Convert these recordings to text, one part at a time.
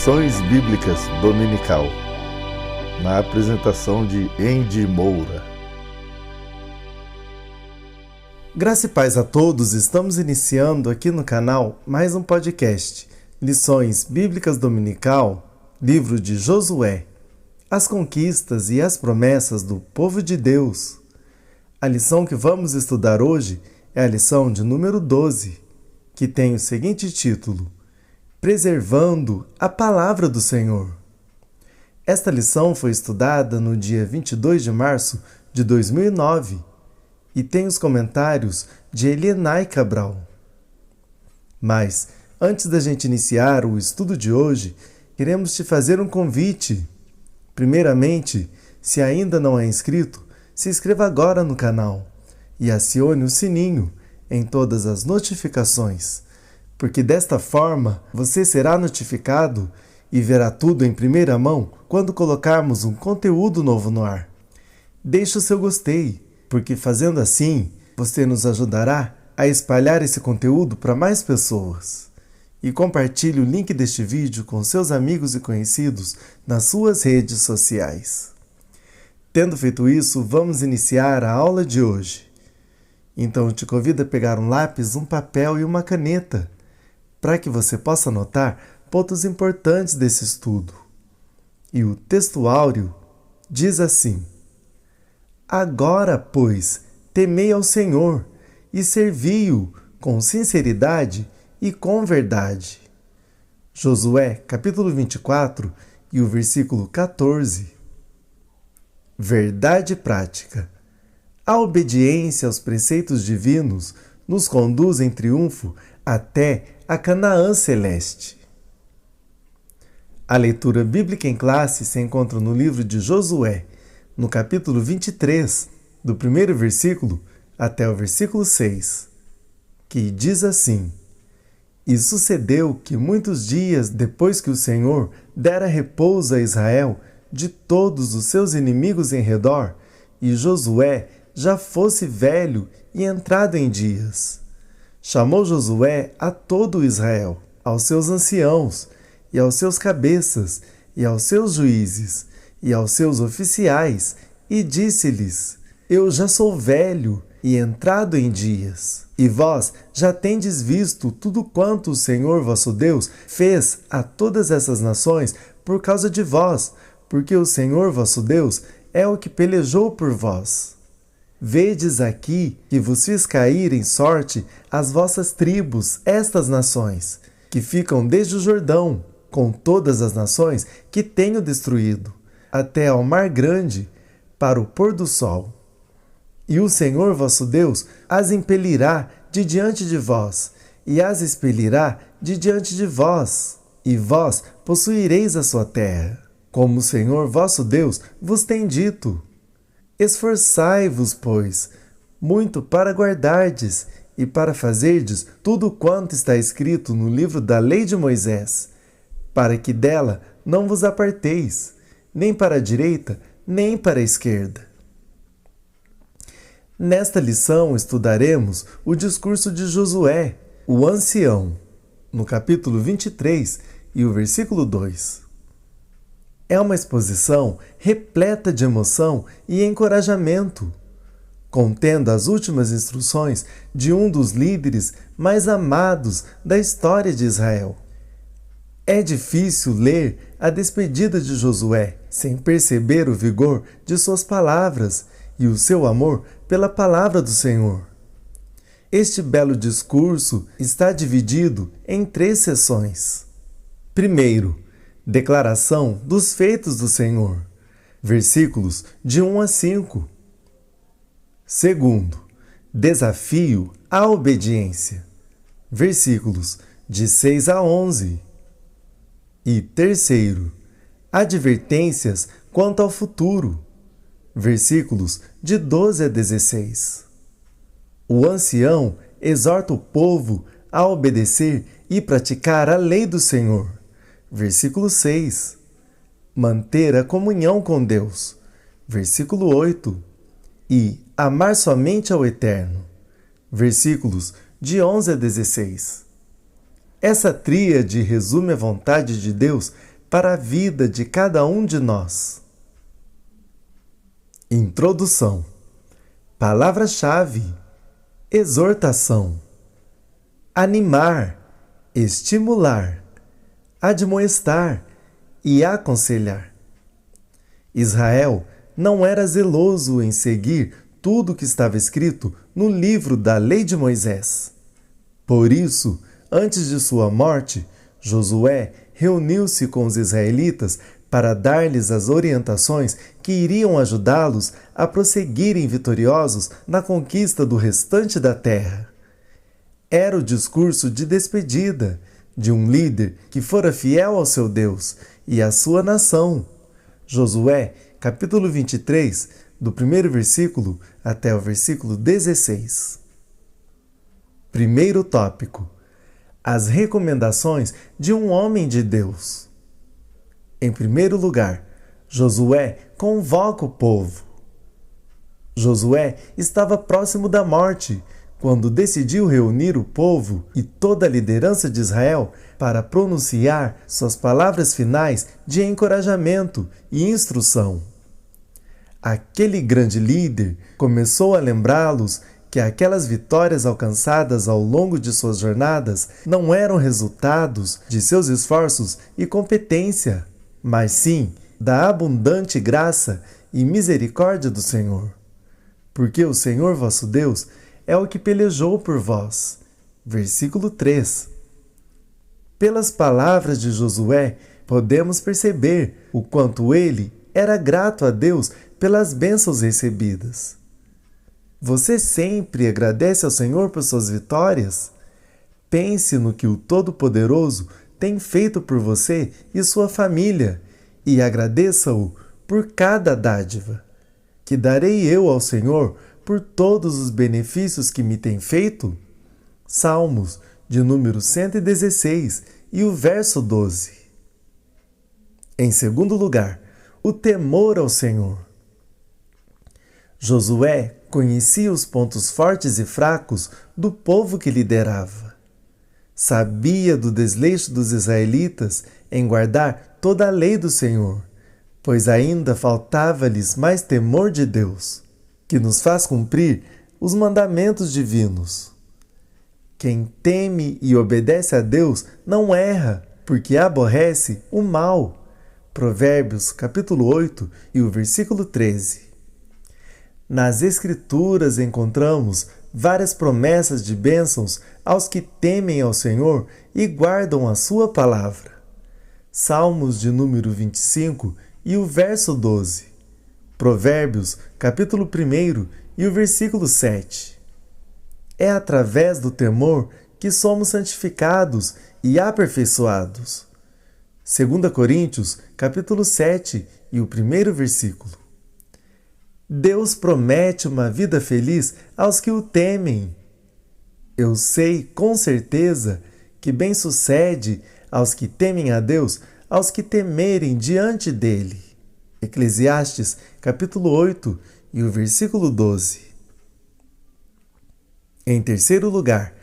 Lições Bíblicas Dominical, na apresentação de Andy Moura. Graça e paz a todos, estamos iniciando aqui no canal mais um podcast, Lições Bíblicas Dominical, livro de Josué, as conquistas e as promessas do povo de Deus. A lição que vamos estudar hoje é a lição de número 12, que tem o seguinte título: Preservando a Palavra do Senhor. Esta lição foi estudada no dia 22 de março de 2009 e tem os comentários de Elienay Cabral. Mas, antes da gente iniciar o estudo de hoje, queremos te fazer um convite. Primeiramente, se ainda não é inscrito, se inscreva agora no canal e acione o sininho em todas as notificações, porque desta forma você será notificado e verá tudo em primeira mão quando colocarmos um conteúdo novo no ar. Deixe o seu gostei, porque fazendo assim, você nos ajudará a espalhar esse conteúdo para mais pessoas. E compartilhe o link deste vídeo com seus amigos e conhecidos nas suas redes sociais. Tendo feito isso, vamos iniciar a aula de hoje. Então eu te convido a pegar um lápis, um papel e uma caneta, para que você possa anotar pontos importantes desse estudo. E o texto áureo diz assim: Agora, pois, temei ao Senhor e servi-o com sinceridade e com verdade. Josué, capítulo 24 e o versículo 14. Verdade prática. A obediência aos preceitos divinos nos conduz em triunfo até a Canaã celeste. A leitura bíblica em classe se encontra no livro de Josué, no capítulo 23, do primeiro versículo até o versículo 6, que diz assim: E sucedeu que muitos dias depois que o Senhor dera repouso a Israel de todos os seus inimigos em redor, e Josué já fosse velho e entrado em dias, chamou Josué a todo Israel, aos seus anciãos, e aos seus cabeças, e aos seus juízes, e aos seus oficiais, e disse-lhes: Eu já sou velho e entrado em dias, e vós já tendes visto tudo quanto o Senhor vosso Deus fez a todas essas nações por causa de vós, porque o Senhor vosso Deus é o que pelejou por vós. Vedes aqui que vos fiz cair em sorte as vossas tribos, estas nações, que ficam desde o Jordão, com todas as nações que tenho destruído, até ao mar grande, para o pôr do sol. E o Senhor vosso Deus as impelirá de diante de vós, e as expelirá de diante de vós, e vós possuireis a sua terra, como o Senhor vosso Deus vos tem dito. Esforçai-vos, pois, muito para guardardes e para fazerdes tudo quanto está escrito no livro da lei de Moisés, para que dela não vos aparteis, nem para a direita, nem para a esquerda. Nesta lição estudaremos o discurso de Josué, o ancião, no capítulo 23 e o versículo 2. É uma exposição repleta de emoção e encorajamento, contendo as últimas instruções de um dos líderes mais amados da história de Israel. É difícil ler a despedida de Josué sem perceber o vigor de suas palavras e o seu amor pela palavra do Senhor. Este belo discurso está dividido em 3 seções. Primeiro, declaração dos feitos do Senhor, versículos de 1 a 5. Segundo, desafio à obediência, versículos de 6 a 11. E terceiro, advertências quanto ao futuro, versículos de 12 a 16. O ancião exorta o povo a obedecer e praticar a lei do Senhor, versículo 6. Manter a comunhão com Deus, versículo 8. E amar somente ao Eterno, versículos de 11 a 16. Essa tríade resume a vontade de Deus para a vida de cada um de nós. Introdução. Palavra-chave: exortação, animar, estimular, admoestar e aconselhar. Israel não era zeloso em seguir tudo o que estava escrito no livro da Lei de Moisés. Por isso, antes de sua morte, Josué reuniu-se com os israelitas para dar-lhes as orientações que iriam ajudá-los a prosseguirem vitoriosos na conquista do restante da terra. Era o discurso de despedida de um líder que fora fiel ao seu Deus e à sua nação. Josué, capítulo 23, do primeiro versículo até o versículo 16. Primeiro tópico: as recomendações de um homem de Deus. Em primeiro lugar, Josué convoca o povo. Josué estava próximo da morte quando decidiu reunir o povo e toda a liderança de Israel para pronunciar suas palavras finais de encorajamento e instrução. Aquele grande líder começou a lembrá-los que aquelas vitórias alcançadas ao longo de suas jornadas não eram resultados de seus esforços e competência, mas sim da abundante graça e misericórdia do Senhor. Porque o Senhor vosso Deus é o que pelejou por vós. Versículo 3. Pelas palavras de Josué, podemos perceber o quanto ele era grato a Deus pelas bênçãos recebidas. Você sempre agradece ao Senhor por suas vitórias? Pense no que o Todo-Poderoso tem feito por você e sua família e agradeça-o por cada dádiva. Que darei eu ao Senhor por todos os benefícios que me tem feito? Salmos, de número 116, e o verso 12. Em segundo lugar, o temor ao Senhor. Josué conhecia os pontos fortes e fracos do povo que liderava. Sabia do desleixo dos israelitas em guardar toda a lei do Senhor, pois ainda faltava-lhes mais temor de Deus, que nos faz cumprir os mandamentos divinos. Quem teme e obedece a Deus não erra, porque aborrece o mal. Provérbios, capítulo 8 e o versículo 13. Nas Escrituras encontramos várias promessas de bênçãos aos que temem ao Senhor e guardam a sua palavra. Salmos de número 25 e o verso 12. Provérbios, capítulo 1 e o versículo 7. É através do temor que somos santificados e aperfeiçoados. 2 Coríntios, capítulo 7 e o primeiro versículo. Deus promete uma vida feliz aos que o temem. Eu sei com certeza que bem sucede aos que temem a Deus, aos que temerem diante dele. Eclesiastes, capítulo 8 e o versículo 12. Em terceiro lugar,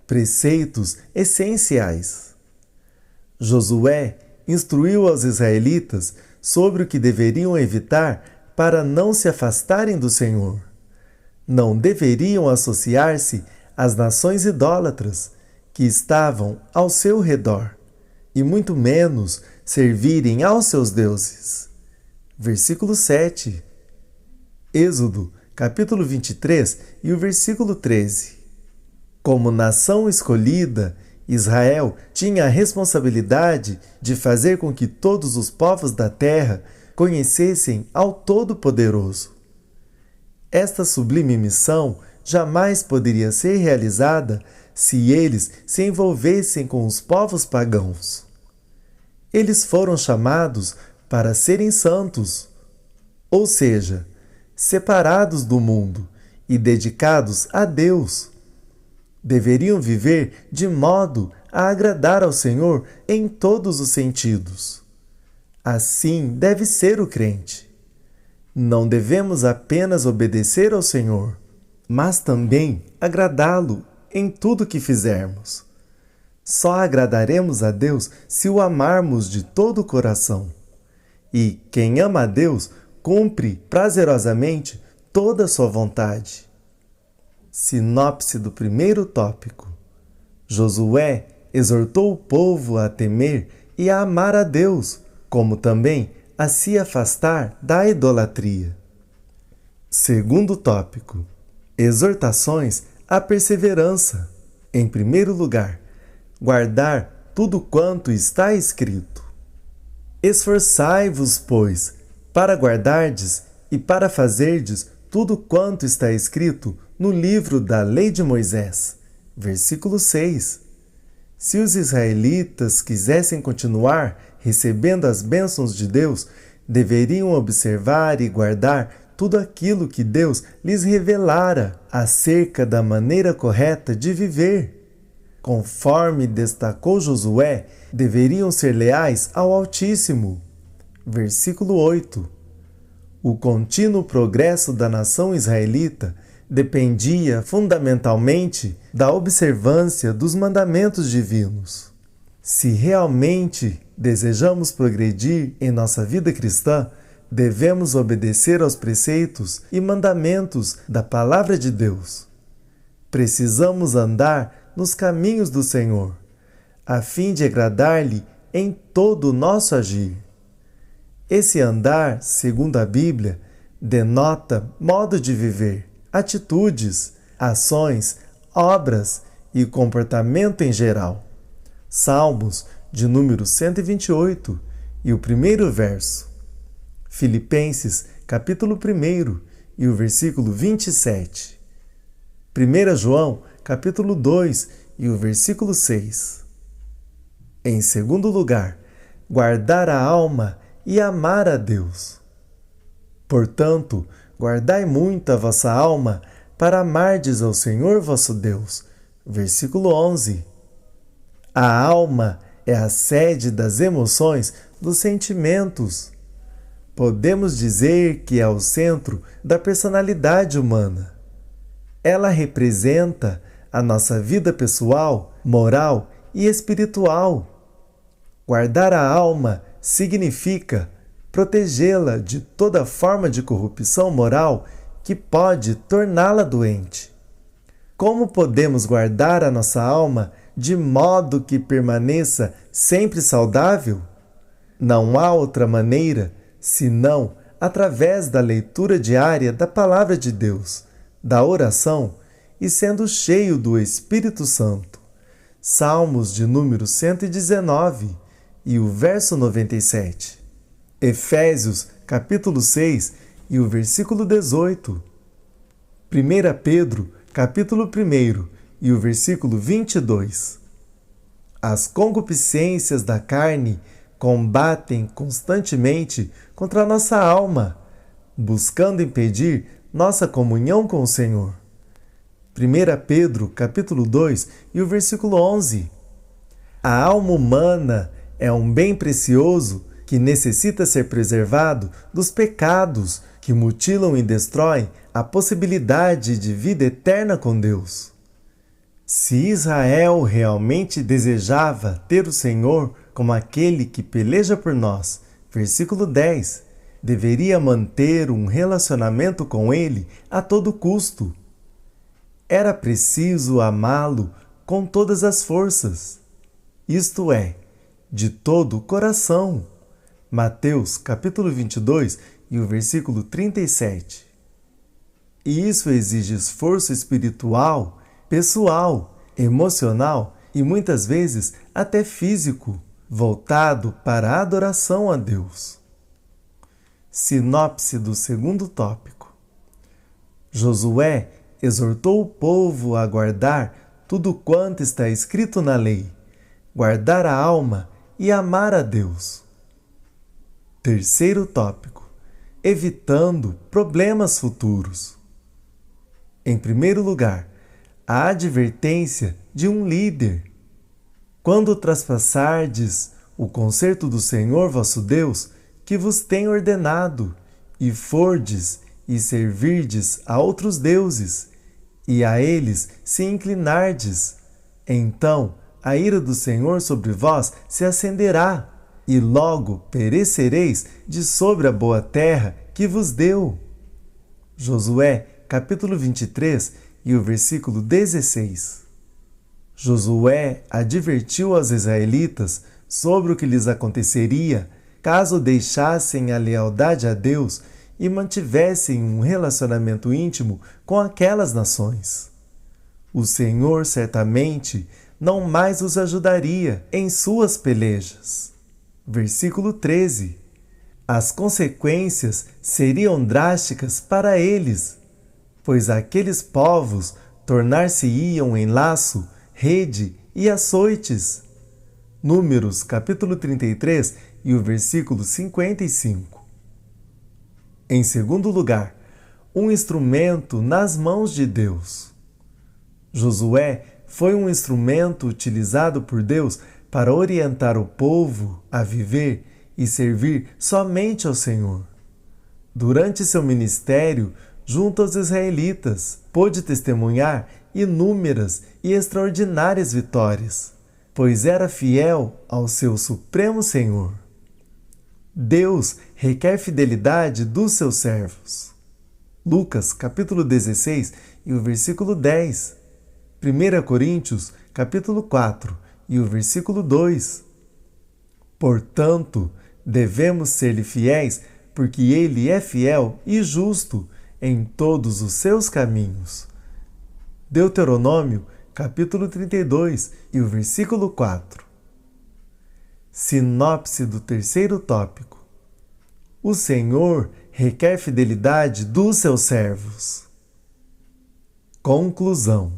preceitos essenciais. Josué instruiu aos israelitas sobre o que deveriam evitar para não se afastarem do Senhor. Não deveriam associar-se às nações idólatras que estavam ao seu redor, e muito menos servirem aos seus deuses. Versículo 7. Êxodo, capítulo 23 e o versículo 13. Como nação escolhida, Israel tinha a responsabilidade de fazer com que todos os povos da terra conhecessem ao Todo-Poderoso. Esta sublime missão jamais poderia ser realizada se eles se envolvessem com os povos pagãos. Eles foram chamados para serem santos, ou seja, separados do mundo e dedicados a Deus. Deveriam viver de modo a agradar ao Senhor em todos os sentidos. Assim deve ser o crente. Não devemos apenas obedecer ao Senhor, mas também agradá-lo em tudo que fizermos. Só agradaremos a Deus se o amarmos de todo o coração. E quem ama a Deus cumpre prazerosamente toda a sua vontade. Sinopse do primeiro tópico. Josué exortou o povo a temer e a amar a Deus, como também a se afastar da idolatria. Segundo tópico. Exortações à perseverança. Em primeiro lugar, guardar tudo quanto está escrito. Esforçai-vos, pois, para guardardes e para fazerdes tudo quanto está escrito no livro da lei de Moisés. Versículo 6. Se os israelitas quisessem continuar recebendo as bênçãos de Deus, deveriam observar e guardar tudo aquilo que Deus lhes revelara acerca da maneira correta de viver. Conforme destacou Josué, deveriam ser leais ao Altíssimo. Versículo 8. O contínuo progresso da nação israelita dependia fundamentalmente da observância dos mandamentos divinos. Se realmente desejamos progredir em nossa vida cristã, devemos obedecer aos preceitos e mandamentos da Palavra de Deus. Precisamos andar nos caminhos do Senhor, a fim de agradar-lhe em todo o nosso agir. Esse andar, segundo a Bíblia, denota modo de viver, atitudes, ações, obras e comportamento em geral. Salmos de número 128 e o primeiro verso. Filipenses, capítulo 1 e o versículo 27. 1 João, capítulo 2 e o versículo 6. Em segundo lugar, guardar a alma e amar a Deus. Portanto, guardai muito a vossa alma para amardes ao Senhor vosso Deus. Versículo 11. A alma é a sede das emoções, dos sentimentos. Podemos dizer que é o centro da personalidade humana. Ela representa a nossa vida pessoal, moral e espiritual. Guardar a alma significa protegê-la de toda forma de corrupção moral que pode torná-la doente. Como podemos guardar a nossa alma de modo que permaneça sempre saudável? Não há outra maneira senão através da leitura diária da Palavra de Deus, da oração e sendo cheio do Espírito Santo. Salmos de número 119 e o verso 97. Efésios, capítulo 6 e o versículo 18. 1 Pedro, capítulo 1 e o versículo 22. As concupiscências da carne combatem constantemente contra a nossa alma, buscando impedir nossa comunhão com o Senhor. 1 Pedro, capítulo 2 e o versículo 11. A alma humana é um bem precioso que necessita ser preservado dos pecados que mutilam e destroem a possibilidade de vida eterna com Deus. Se Israel realmente desejava ter o Senhor como aquele que peleja por nós, versículo 10, deveria manter um relacionamento com Ele a todo custo. Era preciso amá-lo com todas as forças, isto é, de todo o coração. Mateus, capítulo 22 e o versículo 37. E isso exige esforço espiritual, pessoal, emocional e muitas vezes até físico, voltado para a adoração a Deus. Sinopse do segundo tópico. Josué exortou o povo a guardar tudo quanto está escrito na lei, guardar a alma e amar a Deus. Terceiro tópico. Evitando problemas futuros. Em primeiro lugar, a advertência de um líder. Quando traspassardes o concerto do Senhor vosso Deus, que vos tem ordenado, e fordes e servirdes a outros deuses, e a eles se inclinardes, então a ira do Senhor sobre vós se acenderá, e logo perecereis de sobre a boa terra que vos deu. Josué, capítulo 23, e o versículo 16. Josué advertiu aos israelitas sobre o que lhes aconteceria caso deixassem a lealdade a Deus e mantivessem um relacionamento íntimo com aquelas nações. O Senhor certamente não mais os ajudaria em suas pelejas. Versículo 13. As consequências seriam drásticas para eles, pois aqueles povos tornar-se-iam em laço, rede e açoites. Números, capítulo 33 e o versículo 55. Em segundo lugar, um instrumento nas mãos de Deus. Josué foi um instrumento utilizado por Deus para orientar o povo a viver e servir somente ao Senhor. Durante seu ministério, junto aos israelitas, pôde testemunhar inúmeras e extraordinárias vitórias, pois era fiel ao seu Supremo Senhor. Deus requer fidelidade dos seus servos. Lucas, capítulo 16 e o versículo 10. 1 Coríntios, capítulo 4 e o versículo 2. Portanto, devemos ser-lhe fiéis, porque ele é fiel e justo em todos os seus caminhos. Deuteronômio, capítulo 32 e o versículo 4. Sinopse do terceiro tópico. O Senhor requer fidelidade dos seus servos. Conclusão.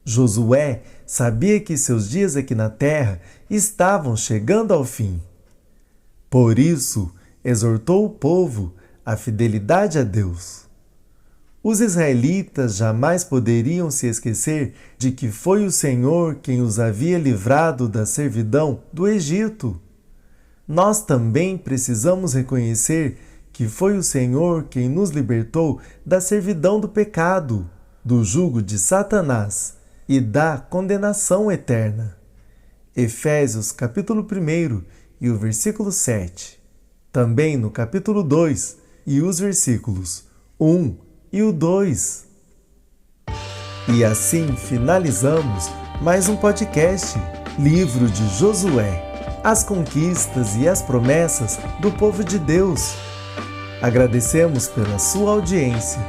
Josué sabia que seus dias aqui na terra estavam chegando ao fim. Por isso, exortou o povo à fidelidade a Deus. Os israelitas jamais poderiam se esquecer de que foi o Senhor quem os havia livrado da servidão do Egito. Nós também precisamos reconhecer que foi o Senhor quem nos libertou da servidão do pecado, do jugo de Satanás e da condenação eterna. Efésios, capítulo 1 e o versículo 7. Também no capítulo 2 e os versículos 1 e o 2. E assim finalizamos mais um podcast, Livro de Josué, as conquistas e as promessas do povo de Deus. Agradecemos pela sua audiência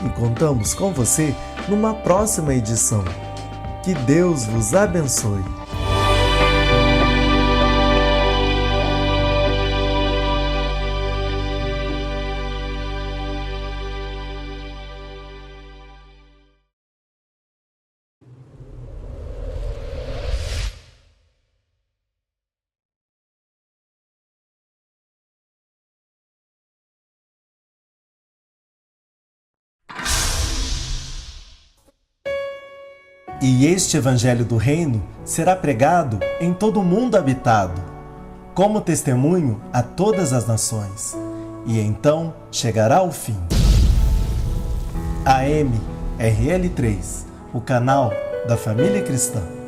e contamos com você numa próxima edição. Que Deus vos abençoe. E este Evangelho do Reino será pregado em todo o mundo habitado, como testemunho a todas as nações, e então chegará o fim. AM RL3, o canal da família cristã.